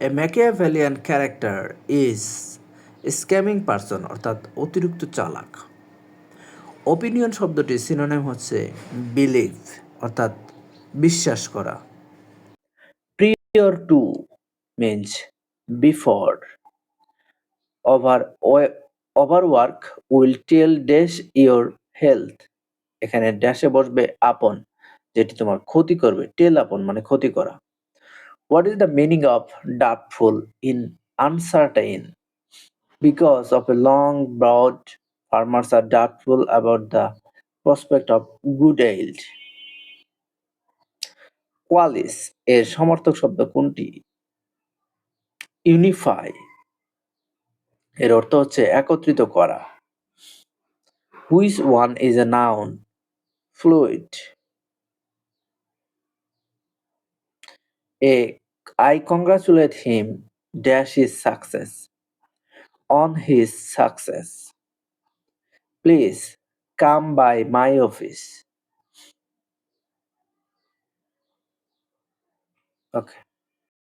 A Machiavellian character is scamming person অর্থাৎ অতিরিক্ত চালাক। ওপিনিয়ন শব্দটির সিনোনিম হচ্ছে বিলিভ অর্থাৎ বিশ্বাস করা। Prior to means before. Over overwork will tell dash your health. এখানে ড্যাশে বসবে আপন, যেটি তোমার ক্ষতি করবে। টেল আপন মানে ক্ষতি করা। What is the meaning of doubtful in uncertain? Because of a long broad farmers are doubtful about the prospect of good yield. কোয়ালিস এর সমার্থক শব্দ কোনটি? ইউনিফাই এর অর্থ হচ্ছে একত্রিত করা। Which one is a noun? Fluid. I congratulate him dash his success on his success. Please come by my office. Okay.